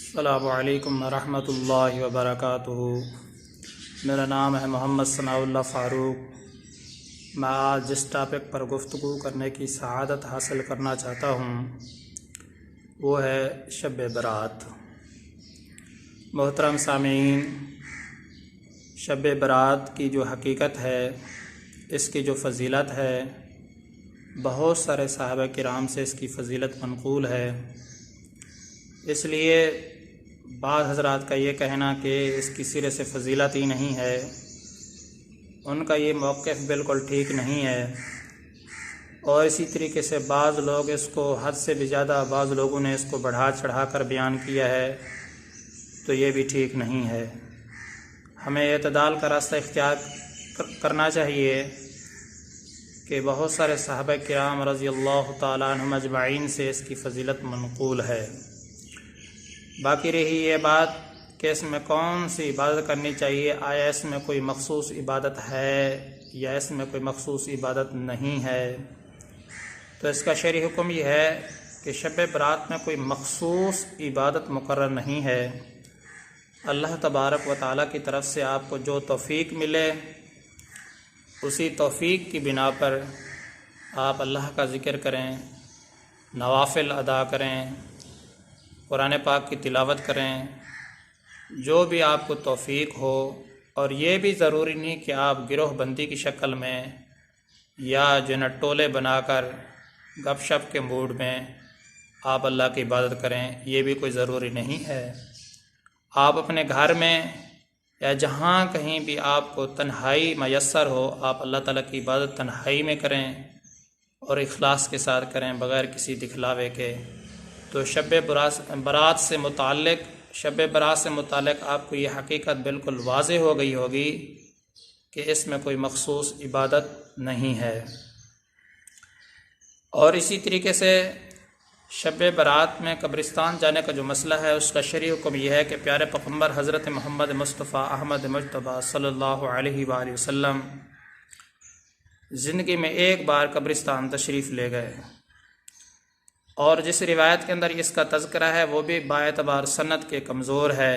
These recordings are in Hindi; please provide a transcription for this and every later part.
अस्सलामु अलैकुम वरहमतुल्लाहि वबरकातुहू। मेरा नाम है मोहम्मद सनाउल्लाह फ़ारूक। मैं आज जिस टॉपिक पर गुफ्तगू करने की सआदत हासिल करना चाहता हूँ वो है शब बरात। मोहतरम सामीन, शब बरात की जो हकीकत है, इसकी जो फ़जीलत है, बहुत सारे सहाबा किराम से इसकी फ़जीलत मनक़ूल है। इसलिए बाद हज़रात का ये कहना कि इसकी सिरे से फ़जीलत ही नहीं है, उनका ये मौक़िफ़ बिल्कुल ठीक नहीं है। और इसी तरीके से बाज़ लोग इसको हद से भी ज़्यादा, बाज़ लोगों ने इसको बढ़ा चढ़ा कर बयान किया है, तो ये भी ठीक नहीं है। हमें एतदाल का रास्ता इख्तियार करना चाहिए कि बहुत सारे सहाबा किराम रज़ियल्लाहु तआला अन्हुम अजमईन से इसकी फ़जीलत मनक़ूल है। बाकी रही ये बात कि इसमें कौन सी इबादत करनी चाहिए, आया इसमें कोई मखसूस इबादत है या इसमें कोई मखसूस इबादत नहीं है, तो इसका शरई हुक्म यह है कि शब बरात में कोई मखसूस इबादत मुकर्रर नहीं है। अल्लाह तबारक व तआला की तरफ से आपको जो तौफ़ीक मिले, उसी तौफ़ीक की बिना पर आप अल्लाह का ज़िक्र करें, नवाफ़िल अदा करें, कुरान पाक की तिलावत करें, जो भी आपको तौफ़ीक हो। और ये भी ज़रूरी नहीं कि आप गिरोह बंदी की शक्ल में या टोले बनाकर गपशप के मूड में आप अल्लाह की इबादत करें, ये भी कोई ज़रूरी नहीं है। आप अपने घर में या जहाँ कहीं भी आपको तन्हाई मयस्सर हो, आप अल्लाह ताला की इबादत तन्हाई में करें और इखलास के साथ करें, बग़ैर किसी दिखलावे के। तो शब बरात से मुतालिक आपको ये हकीकत बिल्कुल वाज़ेह हो गई होगी कि इसमें कोई मखसूस इबादत नहीं है। और इसी तरीके से शब बरात में कब्रिस्तान जाने का जो मसला है, उसका शरई हुक्म यह है कि प्यारे पैगम्बर हज़रत मोहम्मद मुस्तफ़ा अहमद मुज्तबा सल्लल्लाहु अलैहि वसल्लम ज़िंदगी में एक बार कब्रिस्तान तशरीफ़ ले गए। और जिस रिवायत के अंदर इसका तज़किरा है वो भी बाएतबार सनद के कमज़ोर है।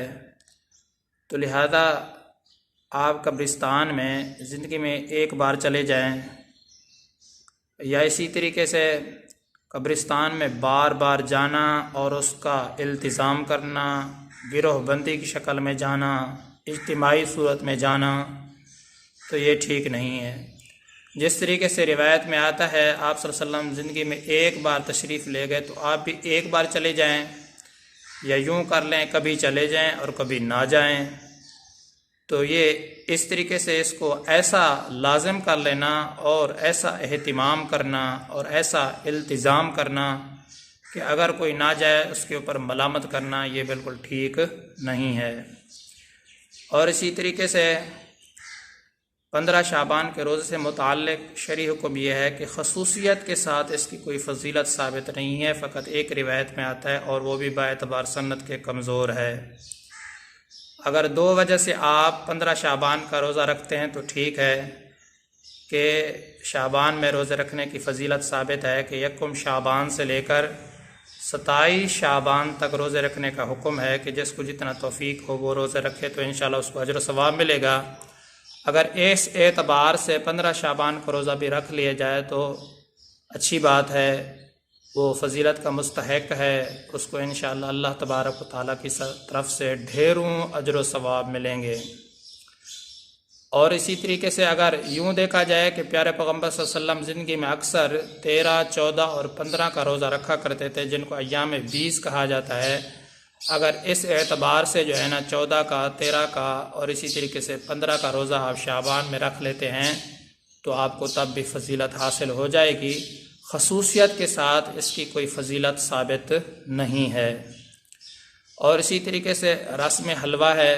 तो लिहाजा आप कब्रिस्तान में ज़िंदगी में एक बार चले जाएं, या इसी तरीके से कब्रिस्तान में बार बार जाना और उसका इल्तिज़ाम करना, गिरोह बंदी की शक्ल में जाना, इज्तिमाई सूरत में जाना, तो ये ठीक नहीं है। जिस तरीके से रिवायत में आता है आप सल्लल्लाहु अलैहि वसल्लम ज़िंदगी में एक बार तशरीफ़ ले गए, तो आप भी एक बार चले जाएं, या यूँ कर लें कभी चले जाएं और कभी ना जाएं। तो ये इस तरीके से इसको ऐसा लाज़िम कर लेना और ऐसा एहतिमाम करना और ऐसा इल्तिज़ाम करना कि अगर कोई ना जाए उसके ऊपर मलामत करना, ये बिल्कुल ठीक नहीं है। और इसी तरीके से 15 शाबान के रोज़े से मुताल्लिक़ शरई हुक्म यह है कि खसूसियत के साथ इसकी कोई फ़जीलत साबित नहीं है, फ़कत एक रिवायत में आता है और वो भी बाएतबार सन्नत के कमज़ोर है। अगर दो वजह से आप 15 शाबान का रोज़ा रखते हैं तो ठीक है कि शाबान में रोज़े रखने की फ़जीलत साबित है कि यकुम शाबान से लेकर 27 शाबान तक रोज़े रखने का हुक्म है कि जिसको जितना तौफ़ीक हो वो रोज़े रखे, तो इंशाअल्लाह उसको अजर सवाब मिलेगा। अगर इस एतबार से 15 शाबान का रोज़ा भी रख लिया जाए तो अच्छी बात है, वो फ़जीलत का मुस्तहक़ है, उसको इंशाअल्लाह अल्लाह तबारक व तआला की तरफ से ढेरों अजर व सवाब मिलेंगे। और इसी तरीके से अगर यूँ देखा जाए कि प्यारे पैगम्बर सल्लल्लाहु अलैहि वसल्लम ज़िंदगी में अक्सर 13, 14 और 15 का रोज़ा रखा करते थे, जिनको अय्याम 20 कहा जाता है। अगर इस एतबार से जो है ना 14 का, 13 का और इसी तरीके से 15 का रोज़ा आप शाबान में रख लेते हैं, तो आपको तब भी फ़जीलत हासिल हो जाएगी। खसूसियत के साथ इसकी कोई फ़जीलत साबित नहीं है। और इसी तरीके से रस्म हलवा है।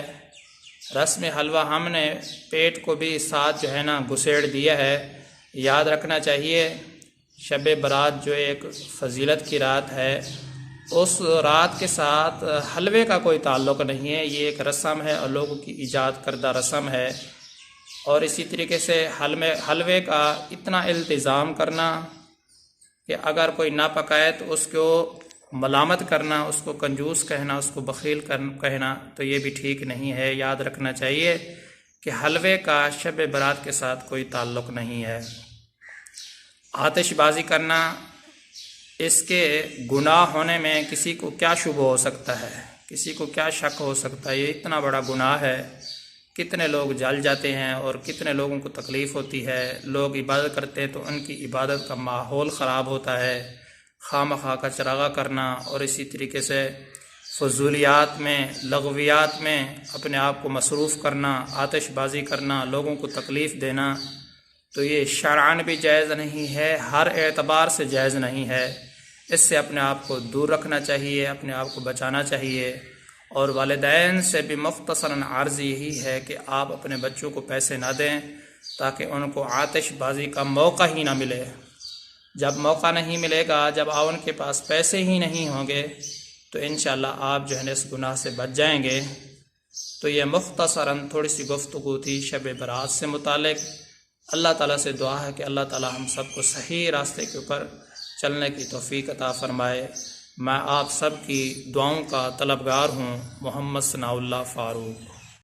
रस्म हलवा हमने पेट को भी साथ जो है ना घुसेड़ दिया है। याद रखना चाहिए शब बरात जो एक फ़जीलत की रात है, उस रात के साथ हलवे का कोई ताल्लुक़ नहीं है, ये एक रस्म है और लोगों की ईजाद करदा रस्म है। और इसी तरीके से हलवे का इतना इल्तिज़ाम करना कि अगर कोई ना पकाए तो उसको मलामत करना, उसको कंजूस कहना, उसको बखील कहना, तो ये भी ठीक नहीं है। याद रखना चाहिए कि हलवे का शब बरात के साथ कोई ताल्लुक़ नहीं है। आतिशबाजी करना, इसके गुनाह होने में किसी को क्या शुभ हो सकता है, किसी को क्या शक हो सकता है। ये इतना बड़ा गुनाह है, कितने लोग जल जाते हैं और कितने लोगों को तकलीफ़ होती है। लोग इबादत करते हैं तो उनकी इबादत का माहौल ख़राब होता है। खामखा का चरागा करना और इसी तरीके से फजूलियात में, लगवियात में अपने आप को मसरूफ़ करना, आतिशबाजी करना, लोगों को तकलीफ़ देना, तो ये शरअन भी जायज़ नहीं है, हर एतबार से जायज़ नहीं है। इससे अपने आप को दूर रखना चाहिए, अपने आप को बचाना चाहिए। और वालिदैन से भी मुख्तसरन अर्ज़ यही है कि आप अपने बच्चों को पैसे ना दें ताकि उनको आतिशबाजी का मौका ही ना मिले। जब मौका नहीं मिलेगा, जब उनके पास पैसे ही नहीं होंगे, तो इंशाअल्लाह आप जो है इस गुनाह से बच जाएंगे। तो ये मुख्तसरन थोड़ी सी गुफ्तगू थी शब बरात से मुतालिक। अल्लाह ताला से दुआ है कि अल्लाह ताला हम सबको सही रास्ते के ऊपर चलने की तौफीक अता फ़रमाए। मैं आप सब की दुआओं का तलबगार हूँ। मोहम्मद सनाउल्लाह फ़ारूक।